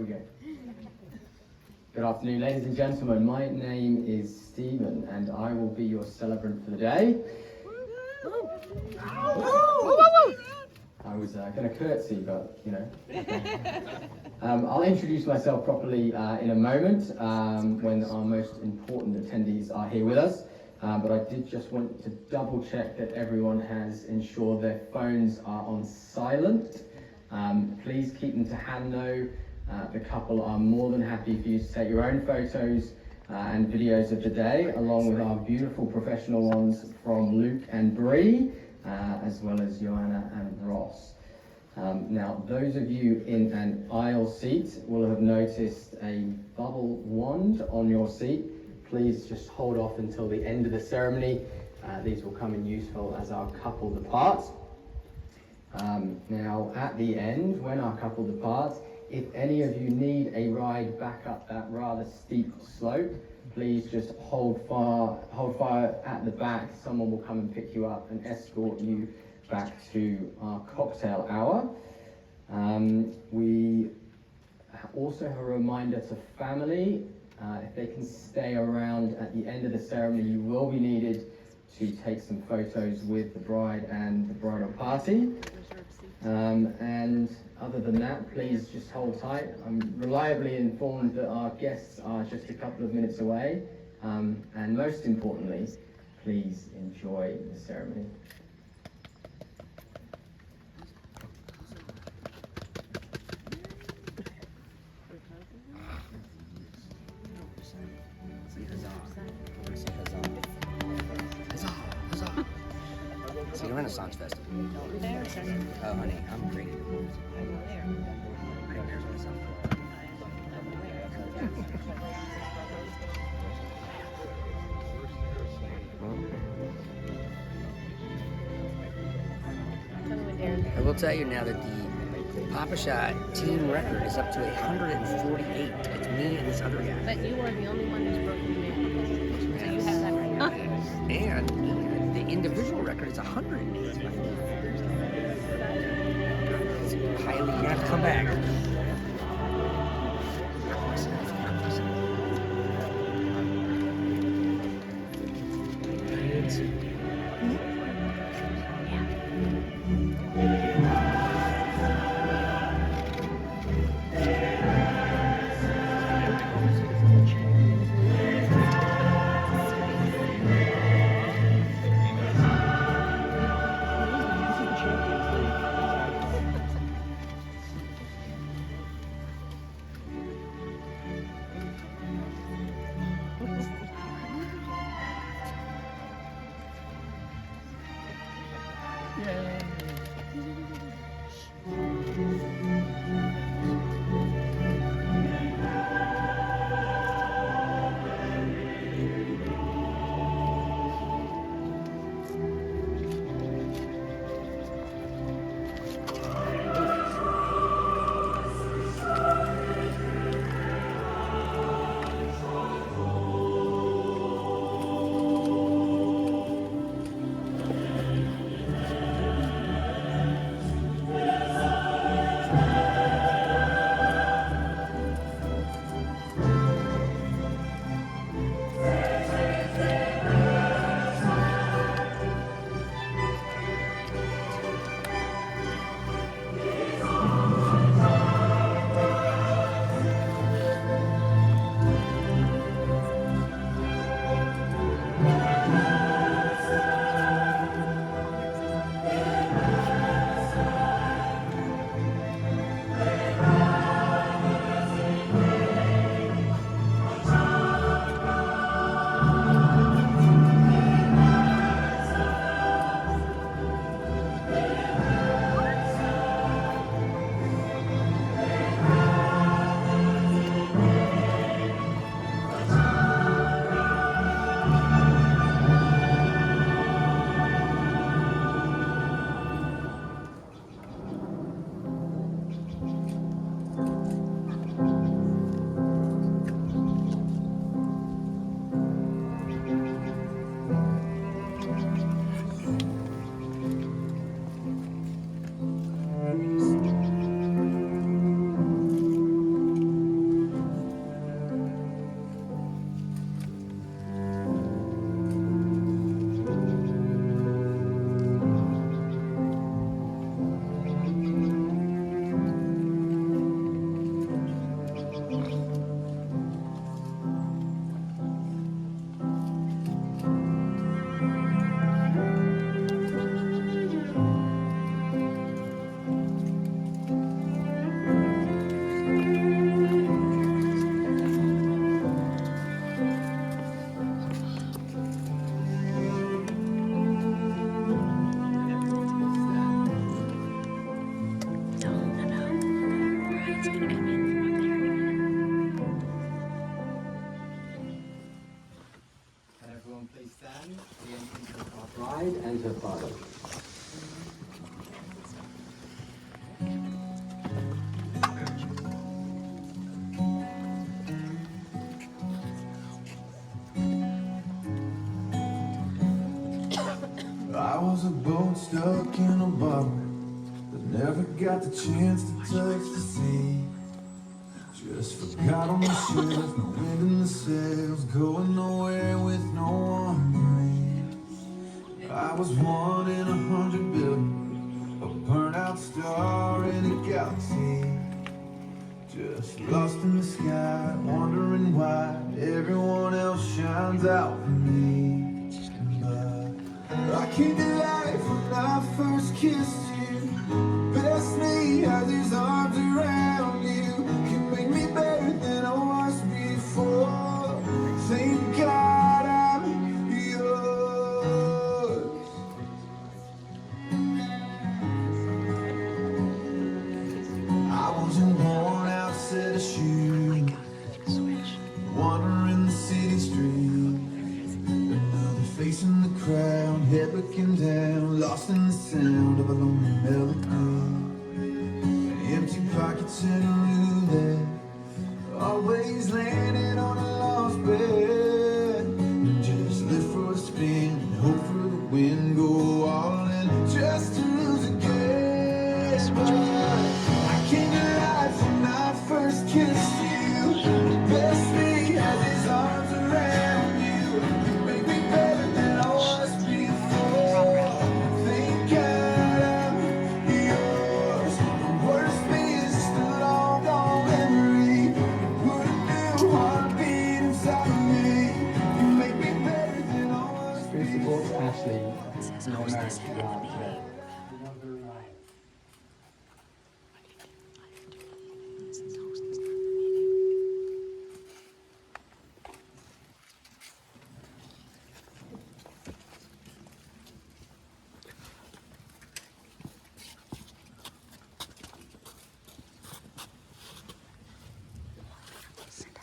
we go. Good afternoon, ladies and gentlemen. My name is Stephen, and I will be your celebrant for the day. I was going to curtsy, but, you know. Okay. I'll introduce myself properly in a moment when our most important attendees are here with us. But I did just want to double check that everyone has ensured their phones are on silent. Please keep them to hand though. The couple are more than happy for you to take your own photos and videos of the day, along with our beautiful professional ones from Luke and Bree, as well as Joanna and Ross. Now, those of you in an aisle seat will have noticed a bubble wand on your seat. Please just hold off until the end of the ceremony. These will come in useful as our couple departs. Now, at the end, when our couple departs, if any of you need a ride back up that rather steep slope, please just hold fire at the back. Someone will come and pick you up and escort you back to our cocktail hour. We also have a reminder to family. If they can stay around at the end of the ceremony, you will be needed to take some photos with the bride and the bridal party. And other than that, please just hold tight. I'm reliably informed that our guests are just a couple of minutes away. And most importantly, please enjoy the ceremony. It's the Renaissance Festival. Oh, honey, I'm creating the rules. There's Renaissance. I will tell you now that the Papa Shot team record is up to 148. It's me and this other guy. But you are the only one who's broken the record. So you have that right now. And the individual record is 108. It's highly, you're gonna have to come back. boat stuck in a bottle that never got the chance to touch the sea. Just forgot on the shelf, no wind in the sails, going nowhere with no one to me. I was 1 in 100 billion, a burnt out star in a galaxy. Just lost in the sky, wondering why everyone else shines out for me. But I came to life when I first kissed you. Best me has his arms around you. Can make me better than I was before. Thank God I'm yours. I wasn't born outside a shoe, wandering the city street. Another face in the crowd, head looking down, lost in the sound of a lonely melody. Empty pockets and a roulette, always landing on a lost bet. And just live for a spin, and hope for the wind, go all in just to lose again. I came to life when I first kissed you. Best me has his arms around you. You make me better than I was before. Thank God I'm yours. The worst me is just a long gone memory. Put a new heartbeat inside of me. You make me better than I was Who supports before. Ashley in her marriage to Grant today?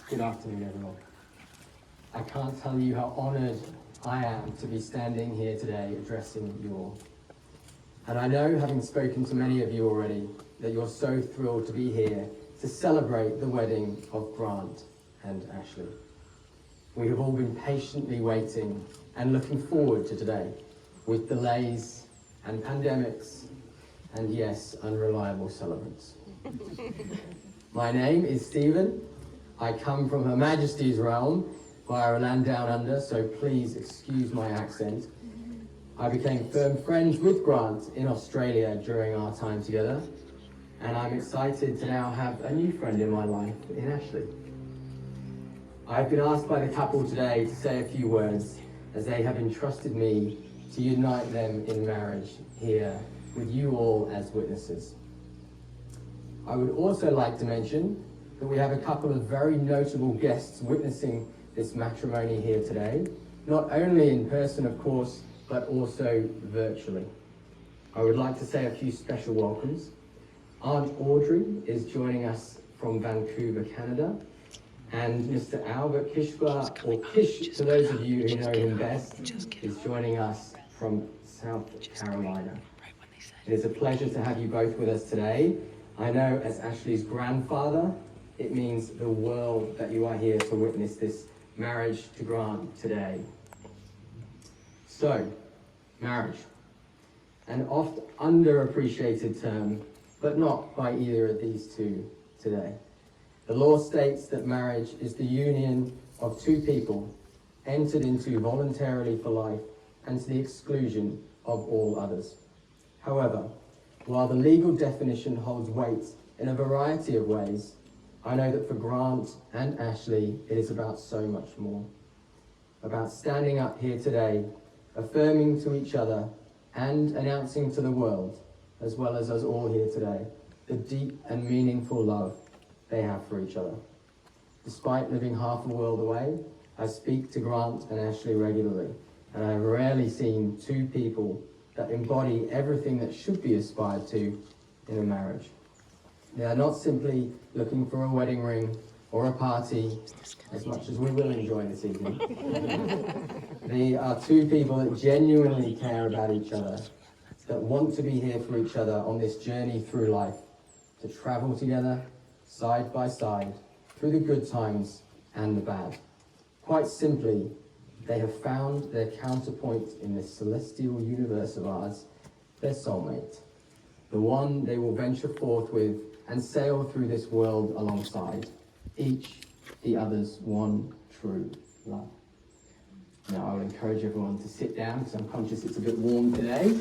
Good afternoon, everyone. I can't tell you how honoured I am to be standing here today addressing you all. And I know, having spoken to many of you already, that you're so thrilled to be here to celebrate the wedding of Grant and Ashley. We have all been patiently waiting and looking forward to today, with delays and pandemics and, yes, unreliable celebrants. My name is Stephen. I come from Her Majesty's realm via a land down under, so please excuse my accent. I became firm friends with Grant in Australia during our time together, and I'm excited to now have a new friend in my life, in Ashley. I've been asked by the couple today to say a few words, as they have entrusted me to unite them in marriage here with you all as witnesses. I would also like to mention that we have a couple of very notable guests witnessing this matrimony here today, not only in person, of course, but also virtually. I would like to say a few special welcomes. Aunt Audrey is joining us from Vancouver, Canada, and Mr. Albert Kishwa, or Kish to those of you who know him best, is joining us from South Carolina. It is a pleasure to have you both with us today. I know as Ashley's grandfather, it means the world that you are here to witness this marriage to Grant today. So, marriage, an oft underappreciated term, but not by either of these two today. The law states that marriage is the union of two people entered into voluntarily for life and to the exclusion of all others. However, while the legal definition holds weight in a variety of ways, I know that for Grant and Ashley, it is about so much more. About standing up here today, affirming to each other and announcing to the world, as well as us all here today, the deep and meaningful love they have for each other. Despite living half a world away, I speak to Grant and Ashley regularly, and I have rarely seen two people that embody everything that should be aspired to in a marriage. They are not simply looking for a wedding ring or a party, as much as we will enjoy this evening. They are two people that genuinely care about each other, that want to be here for each other on this journey through life, to travel together, side by side, through the good times and the bad. Quite simply, They have found their counterpoint in this celestial universe of ours, their soulmate, the one they will venture forth with and sail through this world alongside, each the other's one true love. Now I will encourage everyone to sit down because I'm conscious it's a bit warm today.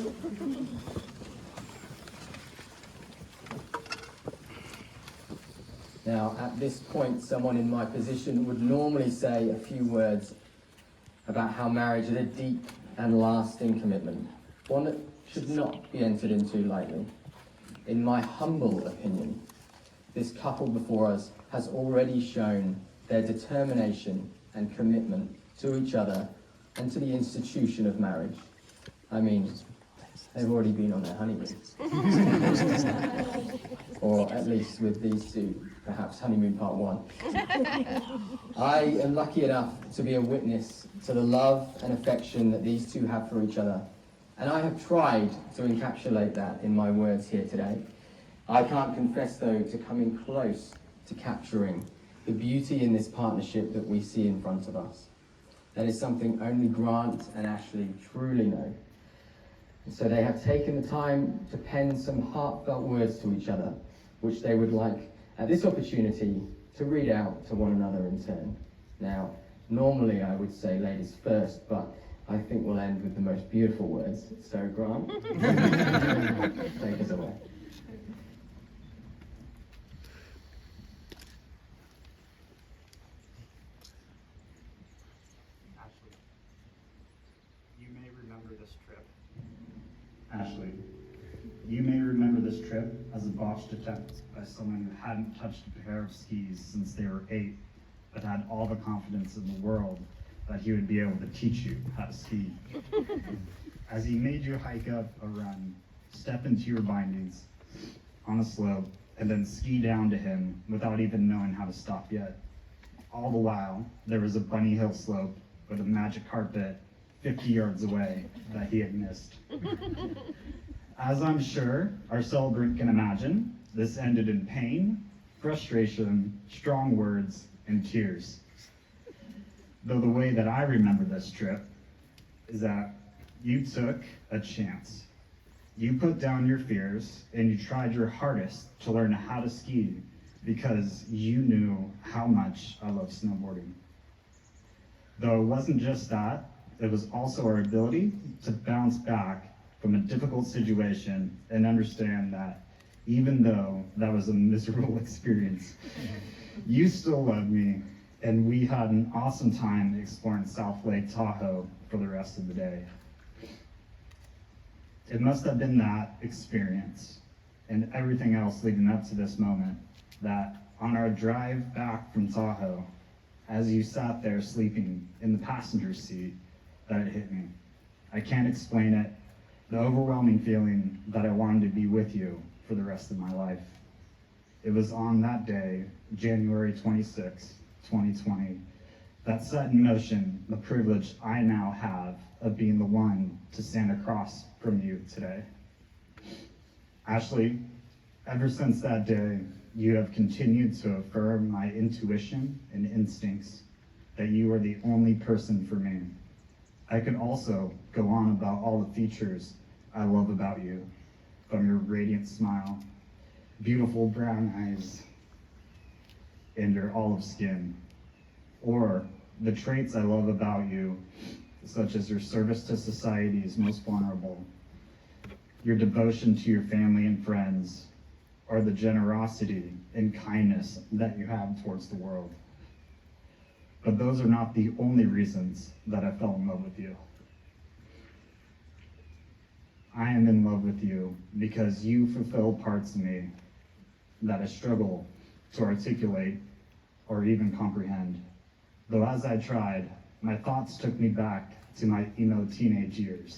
Now at this point, someone in my position would normally say a few words about how marriage is a deep and lasting commitment, one that should not be entered into lightly. In my humble opinion, this couple before us has already shown their determination and commitment to each other and to the institution of marriage. I mean, they've already been on their honeymoon. Or at least with these two, perhaps honeymoon part 1. I am lucky enough to be a witness to the love and affection that these two have for each other. And I have tried to encapsulate that in my words here today. I can't confess, though, to coming close to capturing the beauty in this partnership that we see in front of us. That is something only Grant and Ashley truly know. And so they have taken the time to pen some heartfelt words to each other, which they would like at this opportunity to read out to one another in turn. Now, normally I would say ladies first, but I think we'll end with the most beautiful words. So Grant, take us away. Ashley, you may remember this trip as a botched attempt by someone who hadn't touched a pair of skis since they were 8, but had all the confidence in the world that he would be able to teach you how to ski. As he made you hike up a run, step into your bindings on a slope, and then ski down to him without even knowing how to stop yet. All the while, there was a bunny hill slope with a magic carpet 50 yards away that he had missed. As I'm sure our celebrant can imagine, this ended in pain, frustration, strong words, and tears. Though the way that I remember this trip is that you took a chance. You put down your fears and you tried your hardest to learn how to ski because you knew how much I love snowboarding. Though it wasn't just that, it was also our ability to bounce back from a difficult situation and understand that even though that was a miserable experience, you still loved me, and we had an awesome time exploring South Lake Tahoe for the rest of the day. It must have been that experience and everything else leading up to this moment that on our drive back from Tahoe, as you sat there sleeping in the passenger seat, that it hit me. I can't explain it. The overwhelming feeling that I wanted to be with you for the rest of my life. It was on that day, January 26, 2020, that set in motion the privilege I now have of being the one to stand across from you today. Ashley, ever since that day, you have continued to affirm my intuition and instincts that you are the only person for me. I could also go on about all the features I love about you, from your radiant smile, beautiful brown eyes, and your olive skin, or the traits I love about you, such as your service to society's most vulnerable, your devotion to your family and friends, or the generosity and kindness that you have towards the world. But those are not the only reasons that I fell in love with you. I am in love with you because you fulfill parts of me that I struggle to articulate or even comprehend. Though as I tried, my thoughts took me back to my emo teenage years.